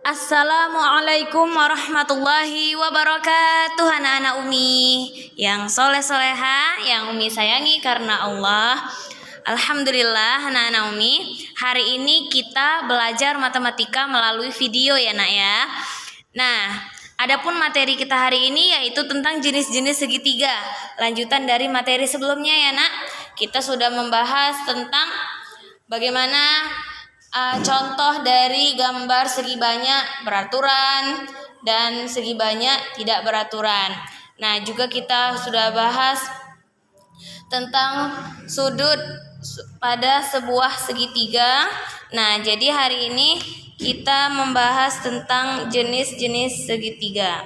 Assalamualaikum warahmatullahi wabarakatuh. Anak-anak Umi yang soleh-soleha, yang Umi sayangi karena Allah. Alhamdulillah anak-anak Umi, hari ini kita belajar matematika melalui video ya nak ya. Nah, adapun materi kita hari ini yaitu tentang jenis-jenis segitiga. Lanjutan dari materi sebelumnya ya nak. Kita sudah membahas tentang bagaimana contoh dari gambar segi banyak beraturan dan segi banyak tidak beraturan. Nah, juga kita sudah bahas tentang sudut pada sebuah segitiga. Nah, jadi hari ini kita membahas tentang jenis-jenis segitiga.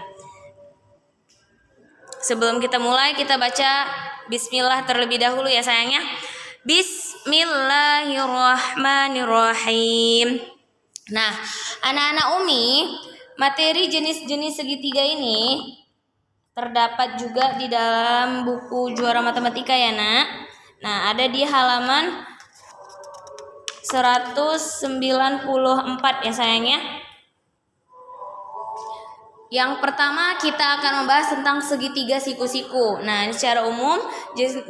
Sebelum kita mulai, kita baca bismillah terlebih dahulu ya sayangnya. Bismillahirrahmanirrahim. Nah, anak-anak Umi, materi jenis-jenis segitiga ini terdapat juga di dalam buku Juara Matematika ya nak. Nah, ada di halaman 194 ya sayangnya. Yang pertama kita akan membahas tentang segitiga siku-siku. Nah, secara umum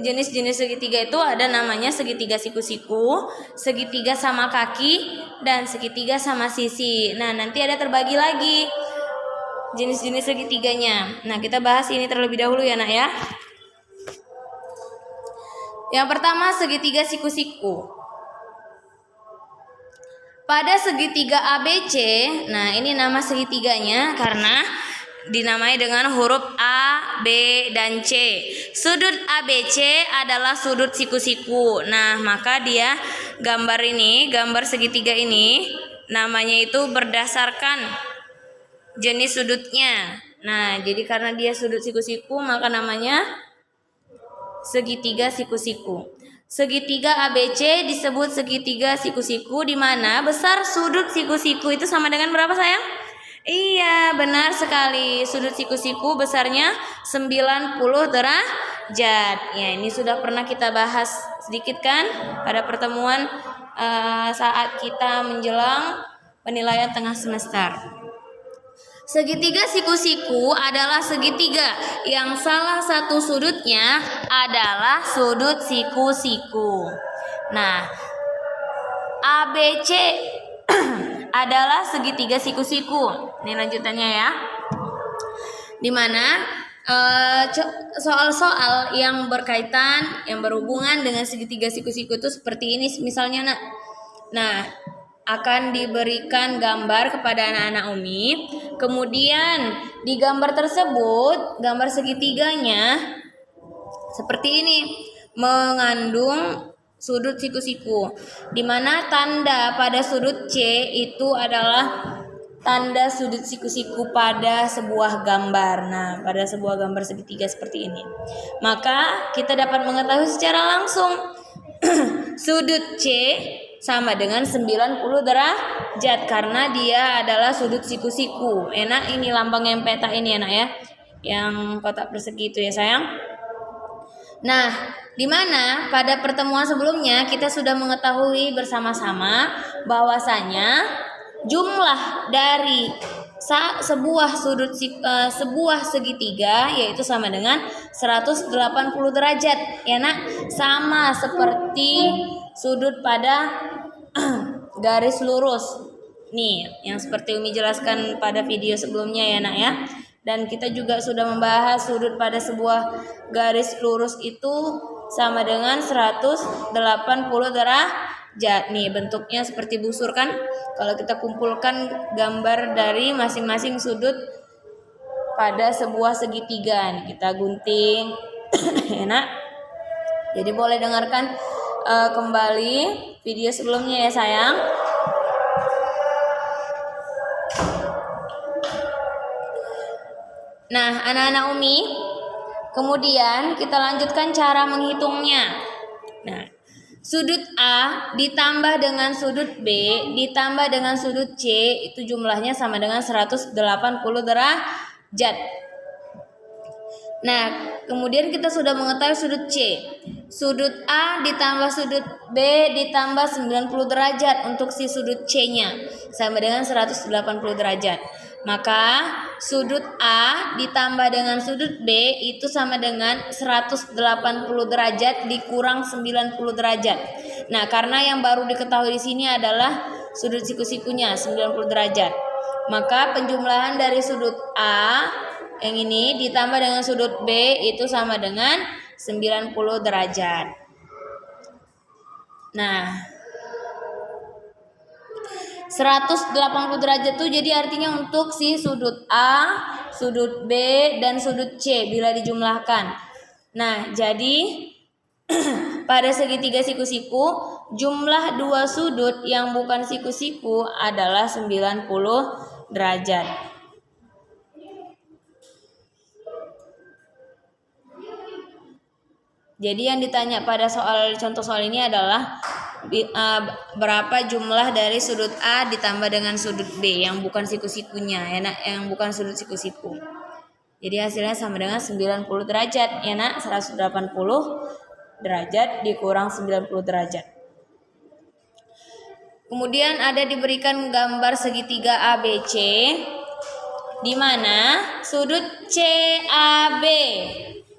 jenis-jenis segitiga itu ada namanya segitiga siku-siku, segitiga sama kaki, dan segitiga sama sisi. Nah, nanti ada terbagi lagi jenis-jenis segitiganya. Nah, kita bahas ini terlebih dahulu ya nak ya. Yang pertama segitiga siku-siku. Pada segitiga ABC, nah ini nama segitiganya karena dinamai dengan huruf A, B, dan C. Sudut ABC adalah sudut siku-siku. Nah, maka dia gambar segitiga ini namanya itu berdasarkan jenis sudutnya. Nah, jadi karena dia sudut siku-siku maka namanya segitiga siku-siku. Segitiga ABC disebut segitiga siku-siku di mana besar sudut siku-siku itu sama dengan berapa sayang? Iya, benar sekali. Sudut siku-siku besarnya 90 derajat. Ya, ini sudah pernah kita bahas sedikit kan pada pertemuan saat kita menjelang penilaian tengah semester. Segitiga siku-siku adalah segitiga yang salah satu sudutnya adalah sudut siku-siku. Nah, ABC adalah segitiga siku-siku. Ini lanjutannya ya. Dimana soal-soal yang berkaitan, yang berhubungan dengan segitiga siku-siku itu seperti ini misalnya nak. Nah, akan diberikan gambar kepada anak-anak Umi. Kemudian di gambar tersebut, gambar segitiganya seperti ini, mengandung sudut siku-siku, di mana tanda pada sudut C itu adalah tanda sudut siku-siku pada sebuah gambar. Nah, pada sebuah gambar segitiga seperti ini, maka kita dapat mengetahui secara langsung sudut C sama dengan 90 derajat karena dia adalah sudut siku-siku. Enak ini lambang yang peta ini enak ya, yang kotak persegi itu ya sayang. Nah, di mana pada pertemuan sebelumnya kita sudah mengetahui bersama-sama bahwasanya jumlah dari sebuah segitiga yaitu sama dengan 180 derajat ya nak, sama seperti sudut pada garis lurus nih yang seperti Umi jelaskan pada video sebelumnya ya nak ya. Dan kita juga sudah membahas sudut pada sebuah garis lurus itu sama dengan 180 derajat. Nih bentuknya seperti busur kan. Kalau kita kumpulkan gambar dari masing-masing sudut pada sebuah segitiga nih, kita gunting enak. Jadi boleh dengarkan kembali video sebelumnya ya sayang. Nah, anak-anak Umi, kemudian kita lanjutkan cara menghitungnya. Nah, sudut A ditambah dengan sudut B ditambah dengan sudut C itu jumlahnya sama dengan 180 derajat. Nah, kemudian kita sudah mengetahui sudut C. Sudut A ditambah sudut B ditambah 90 derajat untuk si sudut C-nya sama dengan 180 derajat. Maka sudut A ditambah dengan sudut B itu sama dengan 180 derajat dikurang 90 derajat. Nah, karena yang baru diketahui di sini adalah sudut siku-sikunya 90 derajat. Maka penjumlahan dari sudut A yang ini ditambah dengan sudut B itu sama dengan 90 derajat. Nah, 180 derajat itu jadi artinya untuk si sudut A, sudut B, dan sudut C bila dijumlahkan. Nah, jadi pada segitiga siku-siku, jumlah dua sudut yang bukan siku-siku adalah 90 derajat. Jadi yang ditanya pada contoh soal ini adalah berapa jumlah dari sudut A ditambah dengan sudut B yang bukan siku-sikunya ya nak, yang bukan sudut siku-siku. Jadi hasilnya sama dengan 90 derajat ya nak, 180 derajat dikurang 90 derajat. Kemudian ada diberikan gambar segitiga ABC di mana sudut CAB.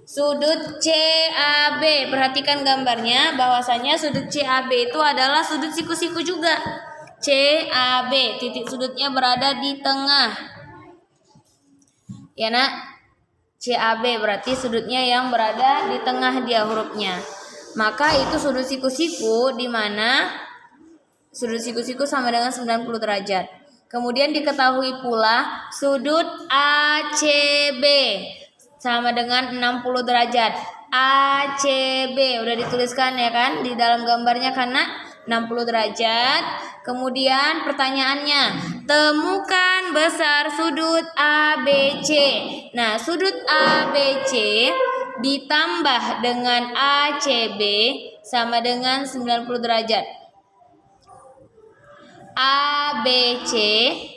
Sudut CAB, perhatikan gambarnya bahwasanya sudut CAB itu adalah sudut siku-siku juga. CAB, titik sudutnya berada di tengah. Ya nak, CAB berarti sudutnya yang berada di tengah dia hurufnya. Maka itu sudut siku-siku di mana sudut siku-siku sama dengan 90 derajat. Kemudian diketahui pula sudut ACB sama dengan 60 derajat. ACB udah dituliskan ya kan di dalam gambarnya karena 60 derajat. Kemudian pertanyaannya, temukan besar sudut ABC. Nah, sudut ABC ditambah dengan ACB sama dengan 90 derajat. ABC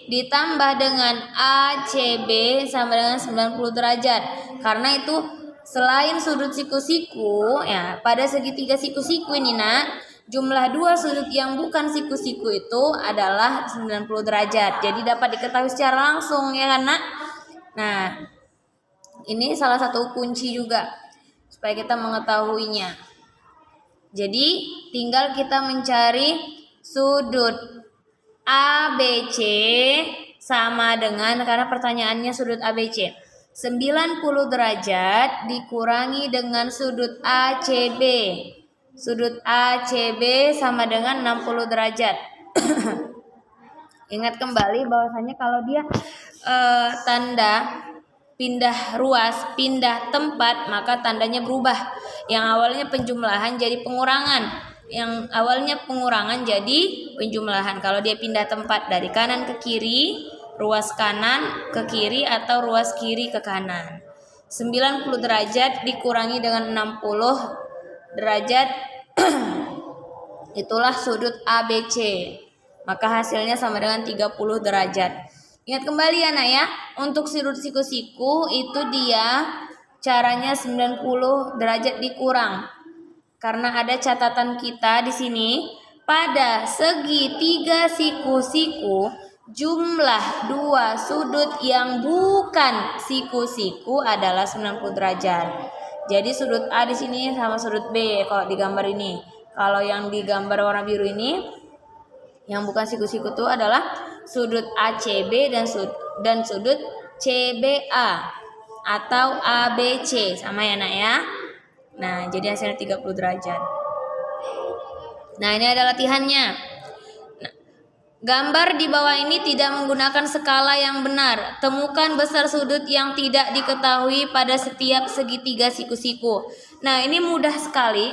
ditambah dengan ACB sama dengan 90 derajat. Karena itu selain sudut siku-siku ya, pada segitiga siku-siku ini nak, jumlah dua sudut yang bukan siku-siku itu adalah 90 derajat. Jadi dapat diketahui secara langsung ya kan nak. Nah, ini salah satu kunci juga supaya kita mengetahuinya. Jadi tinggal kita mencari sudut ABC sama dengan, karena pertanyaannya sudut ABC 90 derajat dikurangi dengan sudut ACB. Sudut ACB sama dengan 60 derajat. Ingat kembali bahwasanya kalau dia tanda pindah ruas, pindah tempat, maka tandanya berubah. Yang awalnya penjumlahan jadi pengurangan. Yang awalnya pengurangan jadi penjumlahan. Kalau dia pindah tempat dari kanan ke kiri, ruas kanan ke kiri atau ruas kiri ke kanan. 90 derajat dikurangi dengan 60 derajat itulah sudut ABC. Maka hasilnya sama dengan 30 derajat. Ingat kembali ya nak ya, untuk sudut siku-siku itu dia caranya 90 derajat dikurang. Karena ada catatan kita di sini, pada segitiga siku-siku jumlah dua sudut yang bukan siku-siku adalah 90 derajat. Jadi sudut A di sini sama sudut B kalau di gambar ini. Kalau yang di gambar warna biru ini yang bukan siku-siku itu adalah sudut ACB dan sudut CBA atau ABC, sama ya nak ya. Nah, jadi hasilnya 30 derajat. Nah, ini ada latihannya. Nah, gambar di bawah ini tidak menggunakan skala yang benar. Temukan besar sudut yang tidak diketahui pada setiap segitiga siku-siku. Nah, ini mudah sekali.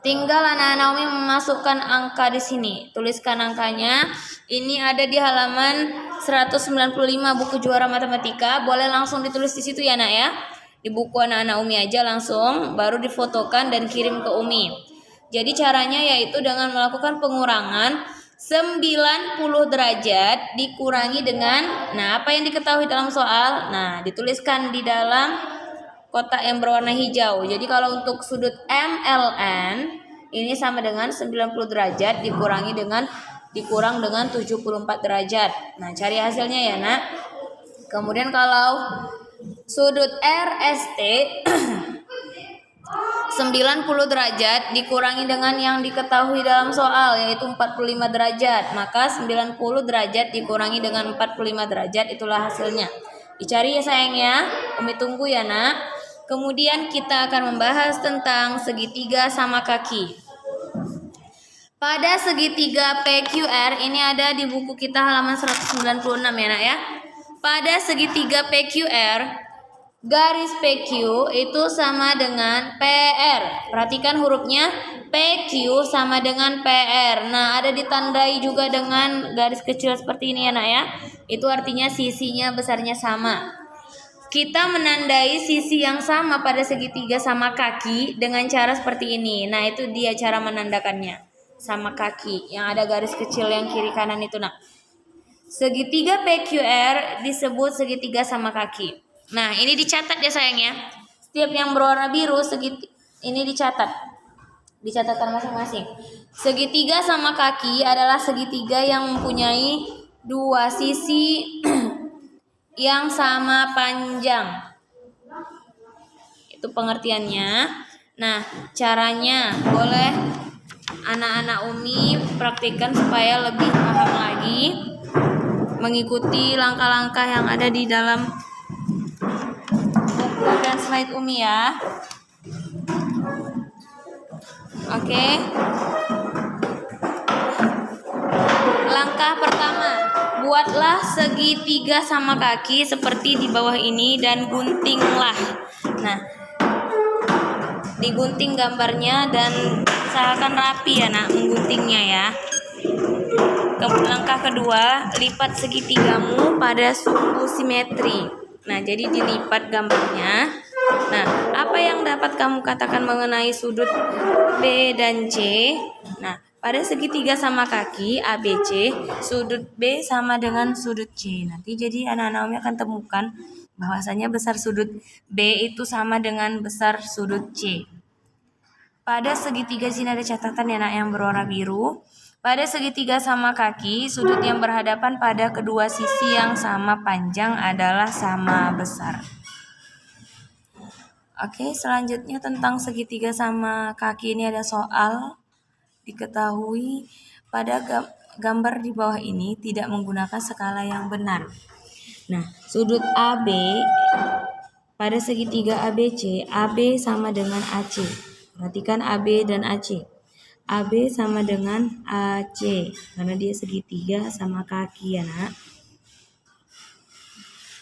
Tinggal anak-anak Naomi memasukkan angka di sini. Tuliskan angkanya. Ini ada di halaman 195 buku Juara Matematika. Boleh langsung ditulis di situ ya nak ya. Di buku anak-anak Umi aja langsung, baru difotokan dan kirim ke Umi. Jadi caranya yaitu dengan melakukan pengurangan 90 derajat dikurangi dengan, nah apa yang diketahui dalam soal? Nah, dituliskan di dalam kotak yang berwarna hijau. Jadi kalau untuk sudut MLN ini sama dengan 90 derajat dikurang dengan 74 derajat. Nah, cari hasilnya ya, Nak. Kemudian kalau sudut RST 90 derajat dikurangi dengan yang diketahui dalam soal, yaitu 45 derajat. Maka 90 derajat dikurangi dengan 45 derajat, itulah hasilnya. Dicari ya sayang ya. Umi tunggu ya, Nak. Kemudian kita akan membahas tentang segitiga sama kaki. Pada segitiga PQR, ini ada di buku kita halaman 196 ya, Nak ya. Pada segitiga PQR, garis PQ itu sama dengan PR. Perhatikan hurufnya, PQ sama dengan PR. Nah, ada ditandai juga dengan garis kecil seperti ini ya, Nak ya. Itu artinya sisinya besarnya sama. Kita menandai sisi yang sama pada segitiga sama kaki dengan cara seperti ini. Nah, itu dia cara menandakannya. Sama kaki yang ada garis kecil yang kiri kanan itu, Nak. Segitiga PQR disebut segitiga sama kaki. Nah, ini dicatat ya sayang ya. Setiap yang berwarna biru ini dicatat di catatan masing-masing. Segitiga sama kaki adalah segitiga yang mempunyai dua sisi yang sama panjang. Itu pengertiannya. Nah, caranya boleh anak-anak Umi praktikkan supaya lebih paham lagi, mengikuti langkah-langkah yang ada di dalam buku dan slide Umi ya. Oke. Langkah pertama, buatlah segitiga sama kaki seperti di bawah ini dan guntinglah. Nah, digunting gambarnya dan usahakan rapi ya, Nak, mengguntingnya ya. Langkah kedua, lipat segitigamu pada sumbu simetri. Nah, jadi dilipat gambarnya. Nah, apa yang dapat kamu katakan mengenai sudut B dan C? Nah, pada segitiga sama kaki ABC, sudut B sama dengan sudut C. Nanti jadi anak-anak Umi akan temukan bahwasanya besar sudut B itu sama dengan besar sudut C. Pada segitiga sini ada catatan ya, Nak, yang berwarna biru. Pada segitiga sama kaki, sudut yang berhadapan pada kedua sisi yang sama panjang adalah sama besar. Oke, selanjutnya tentang segitiga sama kaki ini ada soal. Diketahui pada gambar di bawah ini tidak menggunakan skala yang benar. Nah, sudut AB pada segitiga ABC, AB sama dengan AC. Perhatikan AB dan AC. AB sama dengan AC karena dia segitiga sama kaki ya, Nak.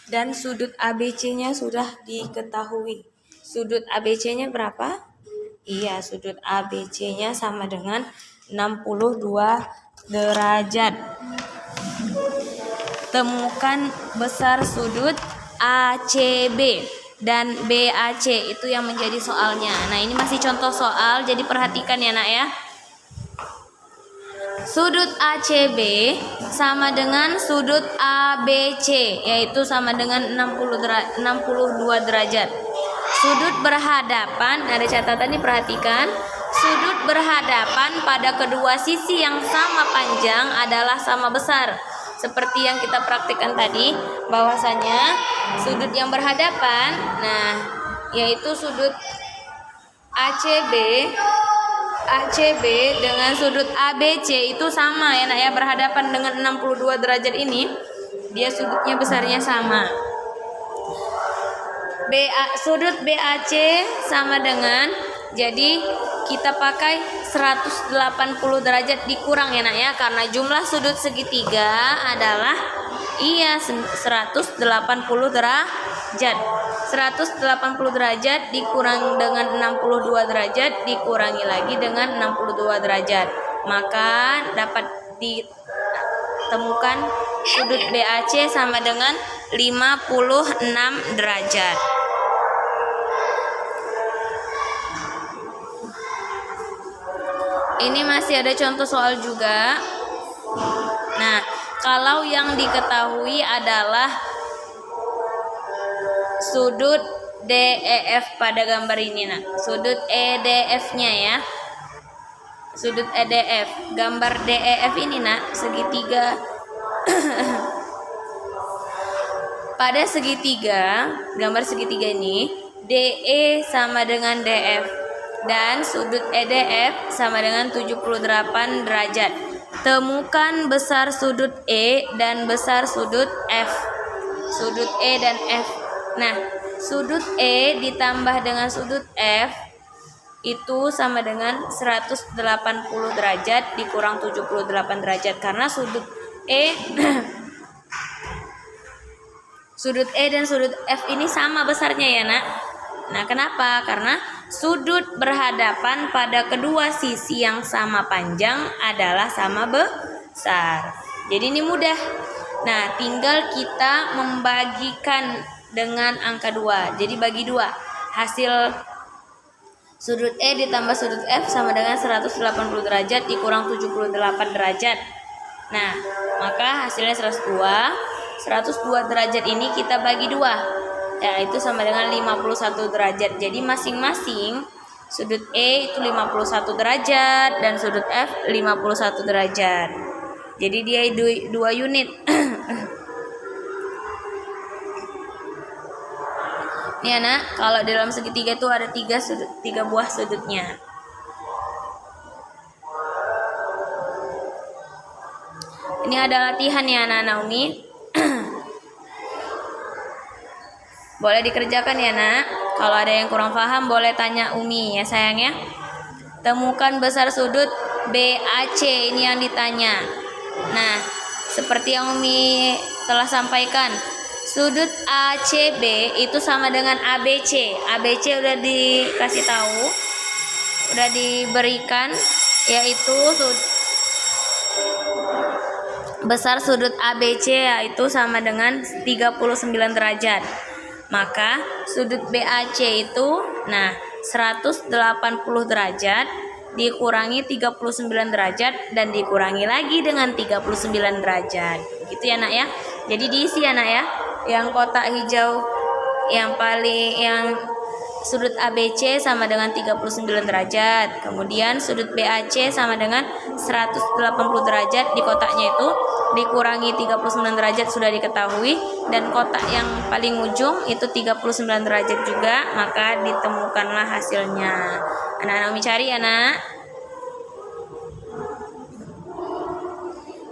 Dan sudut ABC-nya sudah diketahui. Sudut ABC-nya berapa? Iya, sudut ABC-nya sama dengan 62 derajat. Temukan besar sudut ACB dan BAC, itu yang menjadi soalnya. Nah, ini masih contoh soal, jadi perhatikan ya, Nak ya. Sudut ACB sama dengan sudut ABC, yaitu sama dengan 62 derajat. Sudut berhadapan, ada catatan diperhatikan. Sudut berhadapan pada kedua sisi yang sama panjang adalah sama besar. Seperti yang kita praktikkan tadi, bahwasanya sudut yang berhadapan, nah, yaitu sudut ACB dengan sudut ABC itu sama ya, Nak ya, berhadapan dengan 62 derajat ini, dia sudutnya besarnya sama. Sudut BAC sama dengan, jadi kita pakai 180 derajat dikurang ya, Nak ya, karena jumlah sudut segitiga adalah 180 derajat. 180 derajat dikurang dengan 62 derajat dikurangi lagi dengan 62 derajat, maka dapat ditemukan sudut BAC sama dengan 56 derajat. Ini masih ada contoh soal juga. kalau yang diketahui adalah sudut DEF pada gambar ini, nak. Sudut EDF-nya ya. Sudut EDF. Gambar DEF ini, nak, segitiga. Pada segitiga, gambar segitiga ini, DE sama dengan DF dan sudut EDF sama dengan 78 derajat. Temukan besar sudut E dan besar sudut F. Sudut E dan F. Nah, sudut E ditambah dengan sudut F itu sama dengan 180 derajat dikurang 78 derajat, karena sudut E sudut E dan sudut F ini sama besarnya ya, nak. Nah, kenapa? Karena sudut berhadapan pada kedua sisi yang sama panjang adalah sama besar. Jadi ini mudah. Nah, tinggal kita membagikan dengan angka 2. Jadi bagi 2. Hasil sudut E ditambah sudut F sama dengan 180 derajat dikurang 78 derajat. Nah, maka hasilnya 102. 102 derajat ini kita bagi 2. Ya, itu sama dengan 51 derajat. Jadi masing-masing sudut E itu 51 derajat dan sudut F 51 derajat. Jadi dia 2 unit. Nih anak, kalau dalam segitiga itu ada 3 buah sudutnya. Ini ada latihan ya anak-anak Umi. Boleh dikerjakan ya, nak. Kalau ada yang kurang paham boleh tanya Umi ya sayang ya. Temukan besar sudut BAC, ini yang ditanya. Nah, seperti yang Umi telah sampaikan, sudut ACB itu sama dengan ABC. ABC udah dikasih tahu, udah diberikan, yaitu besar sudut ABC yaitu sama dengan 39 derajat. Maka sudut BAC itu 180 derajat dikurangi 39 derajat dan dikurangi lagi dengan 39 derajat. Gitu ya, nak ya. Jadi diisi ya, nak ya. Yang kotak hijau yang sudut ABC sama dengan 39 derajat. Kemudian sudut BAC sama dengan 180 derajat di kotaknya itu dikurangi 39 derajat sudah diketahui, dan kotak yang paling ujung itu 39 derajat juga, maka ditemukanlah hasilnya. Anak-anak Umi cari ya, nak.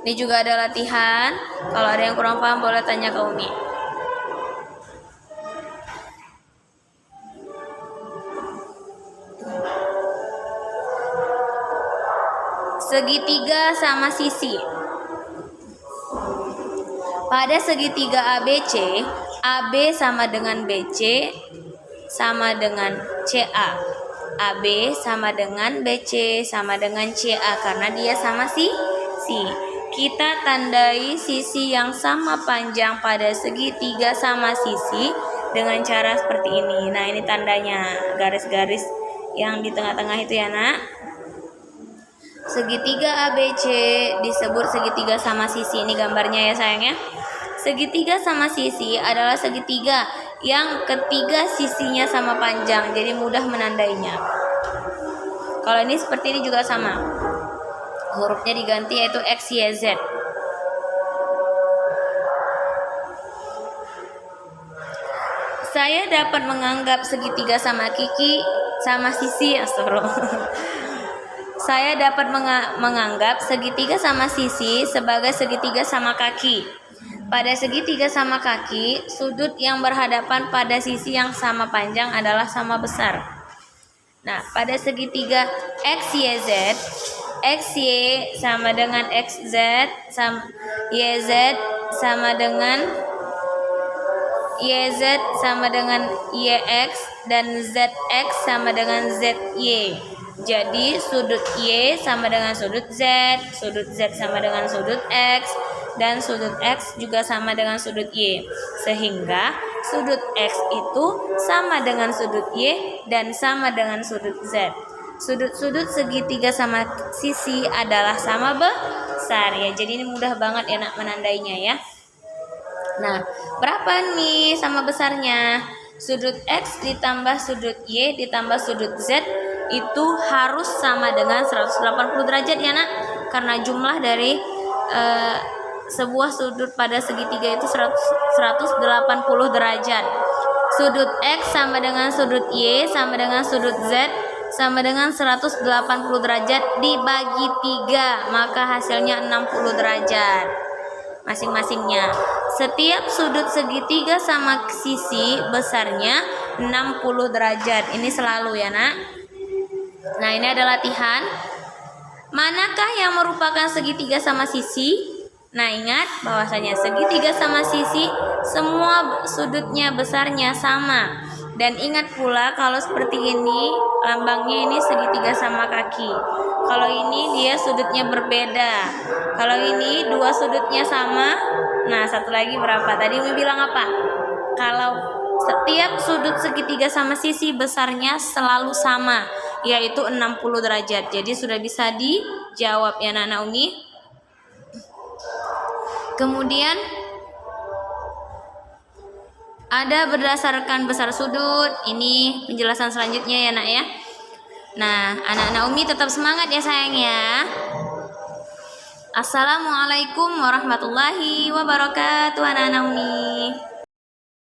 Ini juga ada latihan. Kalau ada yang kurang paham boleh tanya ke Umi. Segitiga sama sisi. Pada segitiga ABC, AB sama dengan BC sama dengan CA. AB sama dengan BC sama dengan CA karena dia sama sisi. Kita tandai sisi yang sama panjang pada segitiga sama sisi dengan cara seperti ini. Nah, ini tandanya, garis-garis yang di tengah-tengah itu ya, nak. Segitiga ABC disebut segitiga sama sisi. Ini gambarnya ya sayang ya. Segitiga sama sisi adalah segitiga yang ketiga sisinya sama panjang, jadi mudah menandainya. Kalau ini seperti ini juga sama. Hurufnya diganti yaitu X, Y, Z. Saya dapat menganggap segitiga sama sisi. Saya dapat menganggap segitiga sama sisi sebagai segitiga sama kaki. Pada segitiga sama kaki, sudut yang berhadapan pada sisi yang sama panjang adalah sama besar. Nah, pada segitiga XYZ, XY sama dengan XZ, YZ sama dengan YZ sama dengan YX, dan ZX sama dengan ZY. Jadi sudut Y sama dengan sudut Z sama dengan sudut X, dan sudut X juga sama dengan sudut Y. Sehingga sudut X itu sama dengan sudut Y dan sama dengan sudut Z. Sudut-sudut segitiga sama sisi adalah sama besar. besar ya. Jadi ini mudah banget ya nak menandainya ya. Nah, berapa nih sama besarnya? Sudut X ditambah sudut Y ditambah sudut Z itu harus sama dengan 180 derajat ya nak. Karena jumlah dari sebuah sudut pada segitiga itu 180 derajat. Sudut X sama dengan sudut Y sama dengan sudut Z sama dengan 180 derajat dibagi 3, maka hasilnya 60 derajat masing-masingnya. Setiap sudut segitiga sama sisi besarnya 60 derajat. Ini selalu ya nak. Nah, ini ada latihan. Manakah yang merupakan segitiga sama sisi? Nah, ingat bahwasanya segitiga sama sisi semua sudutnya besarnya sama. Dan ingat pula kalau seperti ini lambangnya ini segitiga sama kaki. Kalau ini dia sudutnya berbeda. Kalau ini dua sudutnya sama. Nah, satu lagi berapa? Tadi Umi bilang apa? Kalau setiap sudut segitiga sama sisi besarnya selalu sama, yaitu 60 derajat. Jadi sudah bisa dijawab ya anak-anak Umi. Kemudian ada berdasarkan besar sudut. Ini penjelasan selanjutnya ya nak ya. Nah, anak-anak Umi tetap semangat ya sayang ya. Assalamualaikum warahmatullahi wabarakatuh anak-anak Umi.